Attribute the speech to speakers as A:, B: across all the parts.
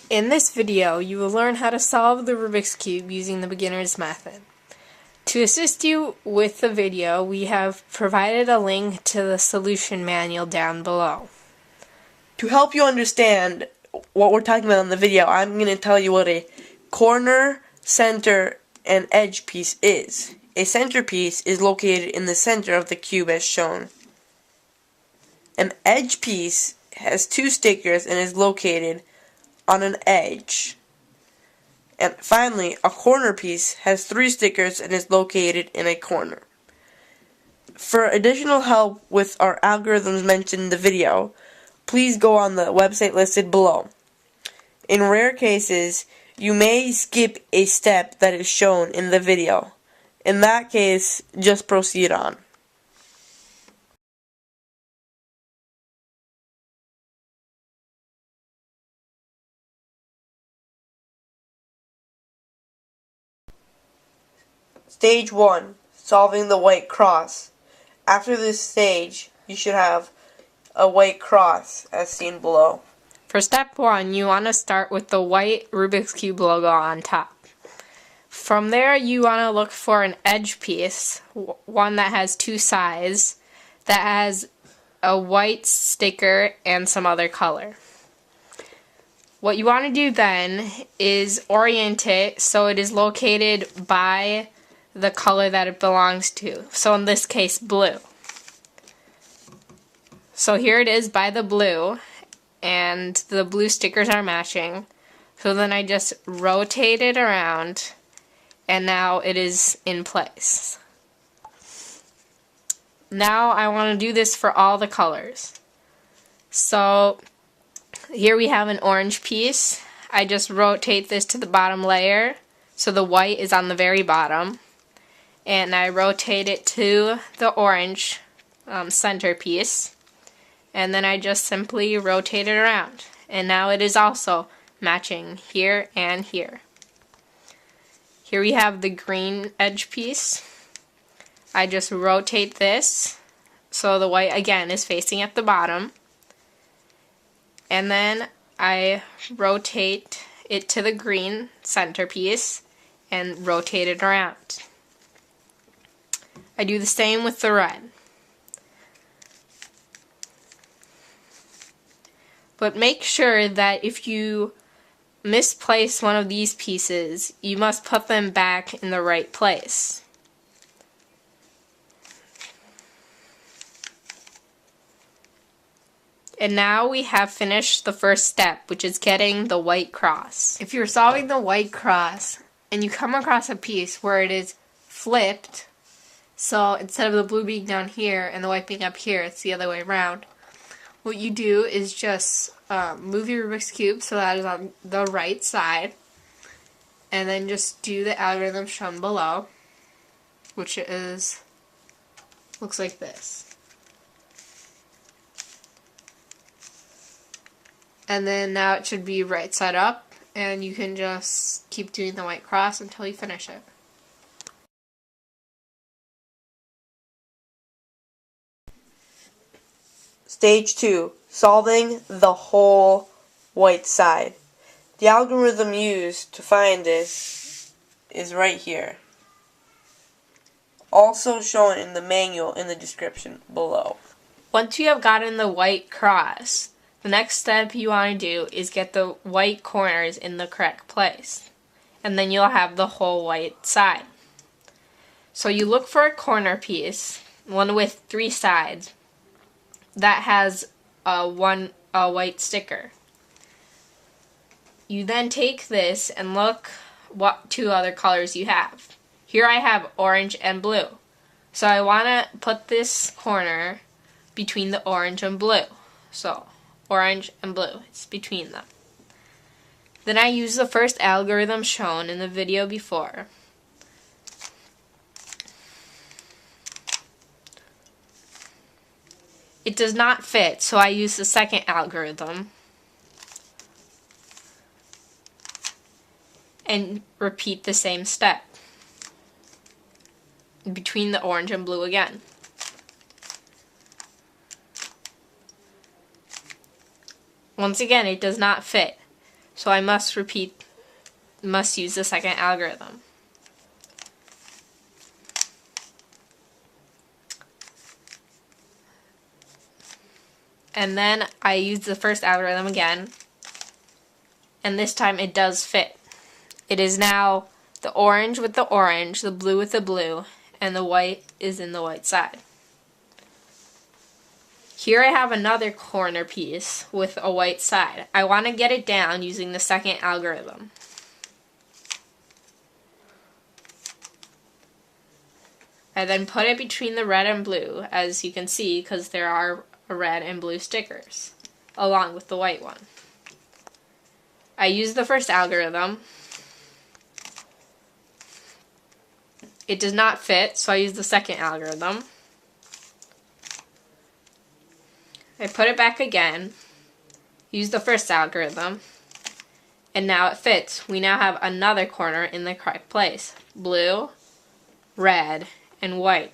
A: In this video, you will learn how to solve the Rubik's Cube using the beginner's method. To assist you with the video, we have provided a link to the solution manual down below.
B: To help you understand what we're talking about in the video, I'm going to tell you what a corner, center, and edge piece is. A center piece is located in the center of the cube as shown. An edge piece has two stickers and is located on an edge. And finally, a corner piece has three stickers and is located in a corner. For additional help with our algorithms mentioned in the video, please go on the website listed below. In rare cases, you may skip a step that is shown in the video. In that case, just proceed on. Stage 1. Solving the white cross. After this stage, you should have a white cross as seen below.
A: For step 1, you want to start with the white Rubik's Cube logo on top. From there, you want to look for an edge piece, one that has two sides, that has a white sticker and some other color. What you want to do then is orient it so it is located by the color that it belongs to. So in this case, blue. So here it is by the blue, and the blue stickers are matching. So then I just rotate it around, and now it is in place. Now I want to do this for all the colors. So here we have an orange piece. I just rotate this to the bottom layer, so the white is on the very bottom. And I rotate it to the orange center piece. And then I just simply rotate it around. And now it is also matching here and here. Here we have the green edge piece. I just rotate this so the white again is facing at the bottom. And then I rotate it to the green center piece and rotate it around. I do the same with the red. But make sure that if you misplace one of these pieces, you must put them back in the right place. And now we have finished the first step, which is getting the white cross. If you're solving the white cross and you come across a piece where it is flipped, so instead of the blue being down here and the white being up here, it's the other way around. What you do is just move your Rubik's Cube so that is on the right side. And then just do the algorithm shown below, which looks like this. And then now it should be right side up, and you can just keep doing the white cross until you finish it.
B: Stage 2. Solving the whole white side. The algorithm used to find this is right here. Also shown in the manual in the description below.
A: Once you have gotten the white cross, the next step you want to do is get the white corners in the correct place. And then you'll have the whole white side. So you look for a corner piece, one with three sides, that has a white sticker. You then take this and look what two other colors you have. Here I have orange and blue. So I want to put this corner between the orange and blue. So orange and blue, it's between them. Then I use the first algorithm shown in the video before. It does not fit, so I use the second algorithm and repeat the same step between the orange and blue again. Once again, it does not fit, So I must use the second algorithm. And then I use the first algorithm again, and this time it does fit. It is now the orange with the orange, the blue with the blue, and the white is in the white side. Here I have another corner piece with a white side. I want to get it down using the second algorithm. I then put it between the red and blue, as you can see, because there are red and blue stickers, along with the white one. I use the first algorithm. It does not fit, so I use the second algorithm. I put it back again, use the first algorithm, and now it fits. We now have another corner in the correct place. Blue, red, and white.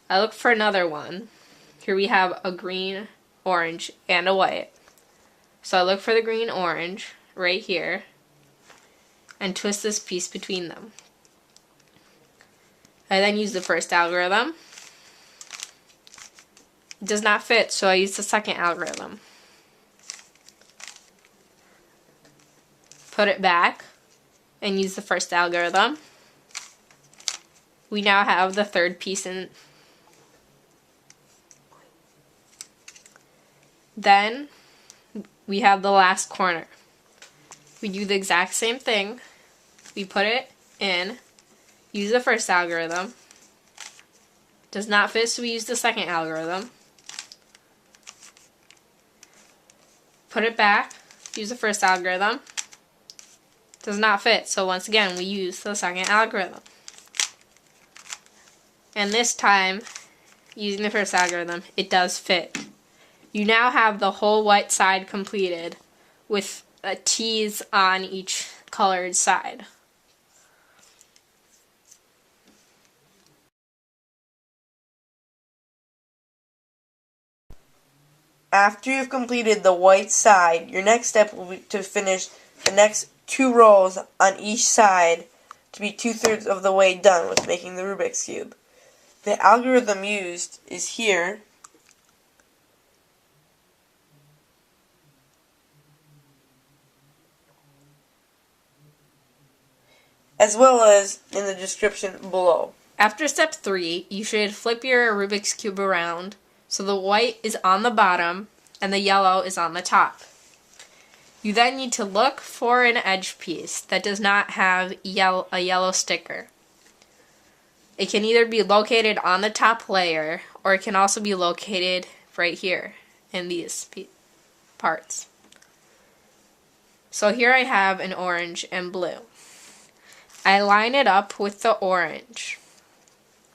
A: I look for another one. Here we have a green, orange, and a white. So I look for the green, orange, right here, and twist this piece between them. I then use the first algorithm. It does not fit, so I use the second algorithm. Put it back, and use the first algorithm. We now have the third piece in. Then we have the last corner. We do the exact same thing. We put it in, use the first algorithm. Does not fit, so we use the second algorithm. Put it back, use the first algorithm. Does not fit, so once again we use the second algorithm. And this time, using the first algorithm, it does fit. You now have the whole white side completed with T's on each colored side.
B: After you've completed the white side, your next step will be to finish the next 2 rows on each side to be 2/3 of the way done with making the Rubik's Cube. The algorithm used is here. As well as in the description below.
A: After step 3, you should flip your Rubik's Cube around so the white is on the bottom and the yellow is on the top. You then need to look for an edge piece that does not have a yellow sticker. It can either be located on the top layer or it can also be located right here in these parts. So here I have an orange and blue. I line it up with the orange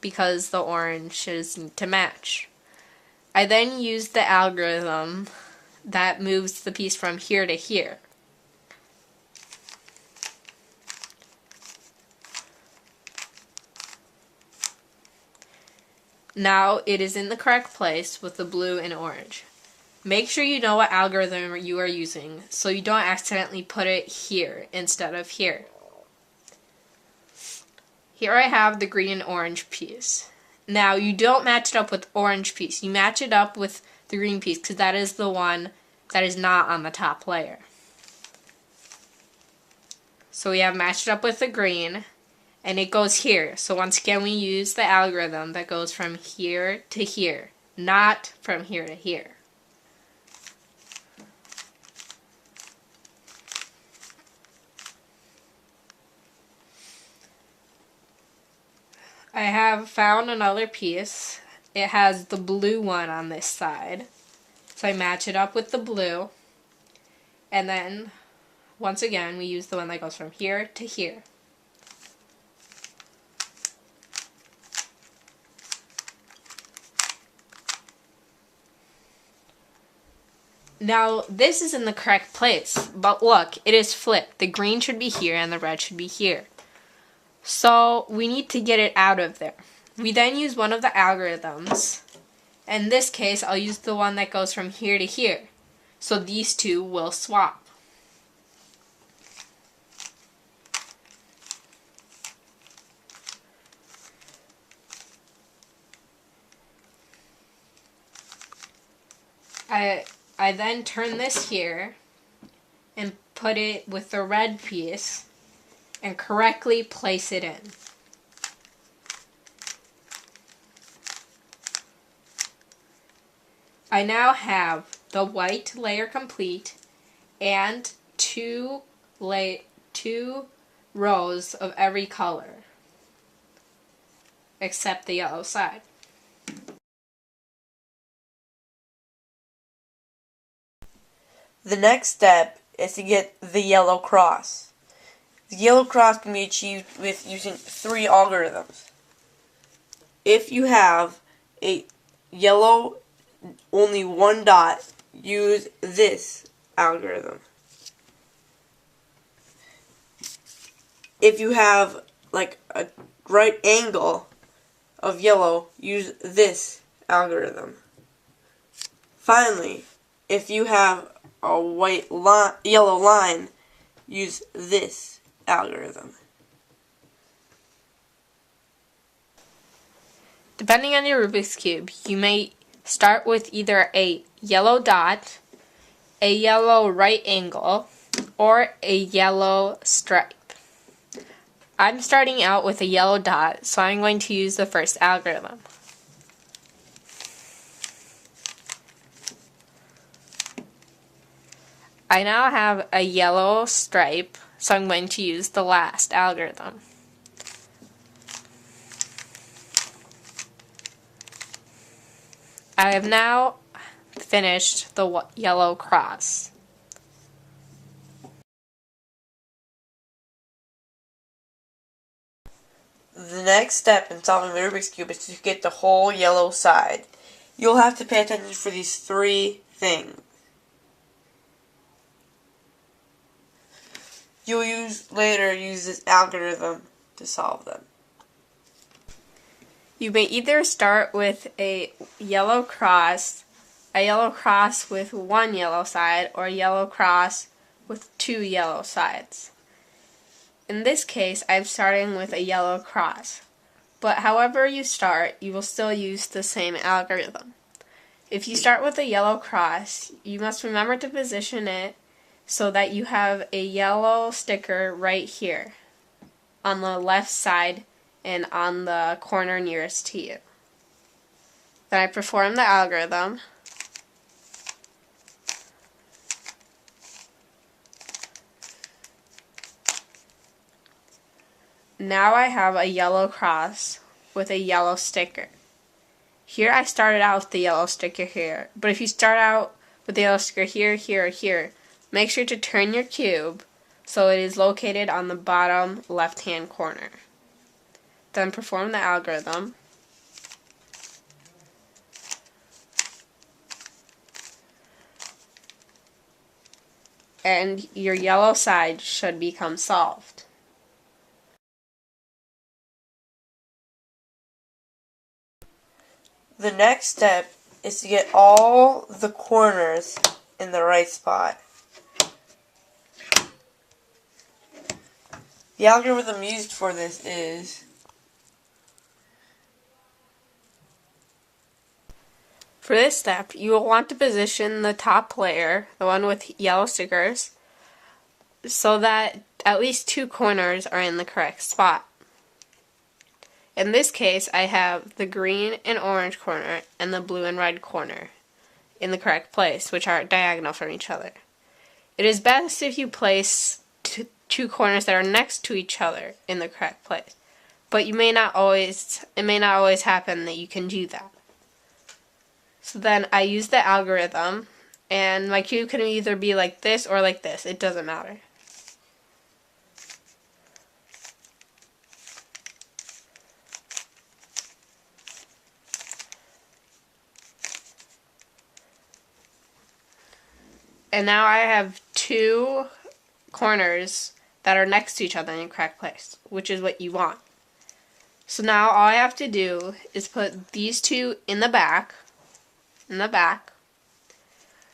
A: because the oranges need to match. I then use the algorithm that moves the piece from here to here. Now it is in the correct place with the blue and orange. Make sure you know what algorithm you are using so you don't accidentally put it here instead of here. Here I have the green and orange piece. Now you don't match it up with orange piece. You match it up with the green piece because that is the one that is not on the top layer. So we have matched it up with the green and it goes here. So once again we use the algorithm that goes from here to here, not from here to here. I have found another piece. It has the blue one on this side. So I match it up with the blue. And then, once again, we use the one that goes from here to here. Now, this is in the correct place. But look, it is flipped. The green should be here and the red should be here. So we need to get it out of there. We then use one of the algorithms. In this case, I'll use the one that goes from here to here. So these two will swap. I then turn this here and put it with the red piece and correctly place it in. I now have the white layer complete and two rows of every color except the yellow side.
B: The next step is to get the yellow cross. The yellow cross can be achieved with using 3 algorithms. If you have a yellow only 1 dot, use this algorithm. If you have like a right angle of yellow, use this algorithm. Finally, if you have a yellow line, use this algorithm.
A: Depending on your Rubik's Cube, you may start with either a yellow dot, a yellow right angle, or a yellow stripe. I'm starting out with a yellow dot, so I'm going to use the first algorithm. I now have a yellow stripe, so I'm going to use the last algorithm. I have now finished the yellow cross.
B: The next step in solving the Rubik's Cube is to get the whole yellow side. You'll have to pay attention for these 3 things. You'll later use this algorithm to solve them.
A: You may either start with a yellow cross with 1 yellow side, or a yellow cross with 2 yellow sides. In this case, I'm starting with a yellow cross, but however you start, you will still use the same algorithm. If you start with a yellow cross, you must remember to position it so that you have a yellow sticker right here on the left side and on the corner nearest to you. Then I perform the algorithm. Now I have a yellow cross with a yellow sticker. Here I started out with the yellow sticker here, but if you start out with the yellow sticker here, here, or here, make sure to turn your cube so it is located on the bottom left-hand corner. Then perform the algorithm. And your yellow side should become solved.
B: The next step is to get all the corners in the right spot. The algorithm used for this is
A: For this step, you will want to position the top layer, the one with yellow stickers, so that at least 2 corners are in the correct spot. In this case, I have the green and orange corner and the blue and red corner in the correct place, which are diagonal from each other. It is best if you place 2 corners that are next to each other in the correct place, but it may not always happen that you can do that. So then I use the algorithm, and my cube can either be like this or like this. It doesn't matter. And now I have 2 corners that are next to each other in the correct place, which is what you want. So now all I have to do is put these 2 in the back,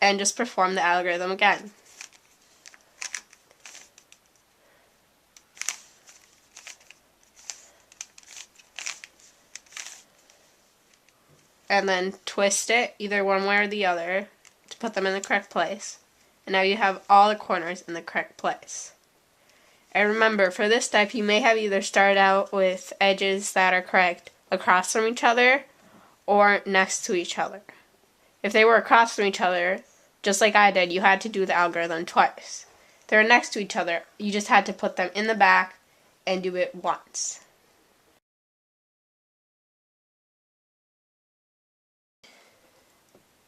A: and just perform the algorithm again. And then twist it either one way or the other to put them in the correct place. And now you have all the corners in the correct place. And remember, for this step, you may have either started out with edges that are correct across from each other or next to each other. If they were across from each other, just like I did, you had to do the algorithm twice. If they were next to each other, you just had to put them in the back and do it once.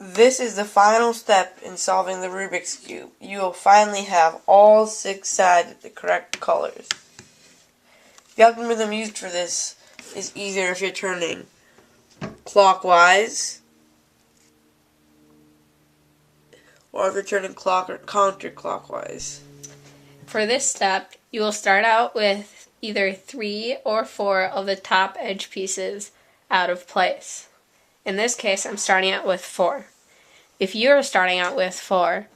B: This is the final step in solving the Rubik's Cube. You will finally have all 6 sides of the correct colors. The algorithm used for this is either if you're turning clockwise or if you're turning clock or counterclockwise.
A: For this step, you will start out with either 3 or 4 of the top edge pieces out of place. In this case, I'm starting out with 4. If you're starting out with 4,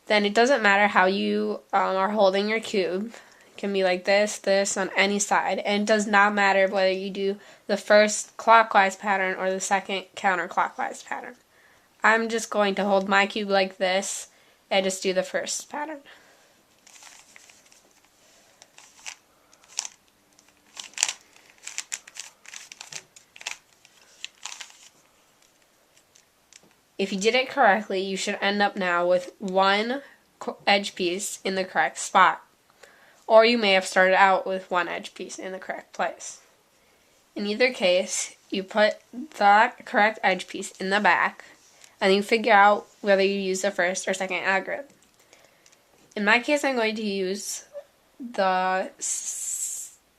A: then it doesn't matter how you are holding your cube. It can be like this, on any side. And it does not matter whether you do the first clockwise pattern or the second counterclockwise pattern. I'm just going to hold my cube like this and just do the first pattern. If you did it correctly, you should end up now with 1 edge piece in the correct spot. Or you may have started out with 1 edge piece in the correct place. In either case, you put the correct edge piece in the back, and you figure out whether you use the first or second algorithm. In my case, I'm going to use the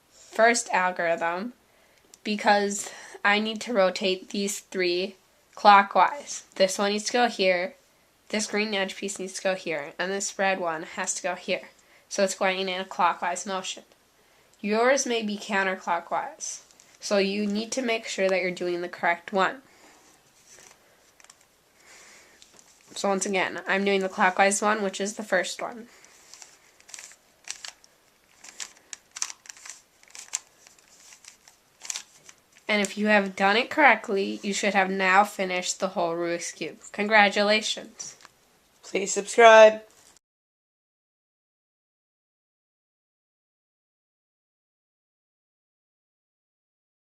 A: first algorithm because I need to rotate these 3 clockwise. This one needs to go here, this green edge piece needs to go here, and this red one has to go here. So it's going in a clockwise motion. Yours may be counterclockwise, so you need to make sure that you're doing the correct one. So once again, I'm doing the clockwise one, which is the first one. And if you have done it correctly, you should have now finished the whole Rubik's Cube. Congratulations!
B: Please subscribe.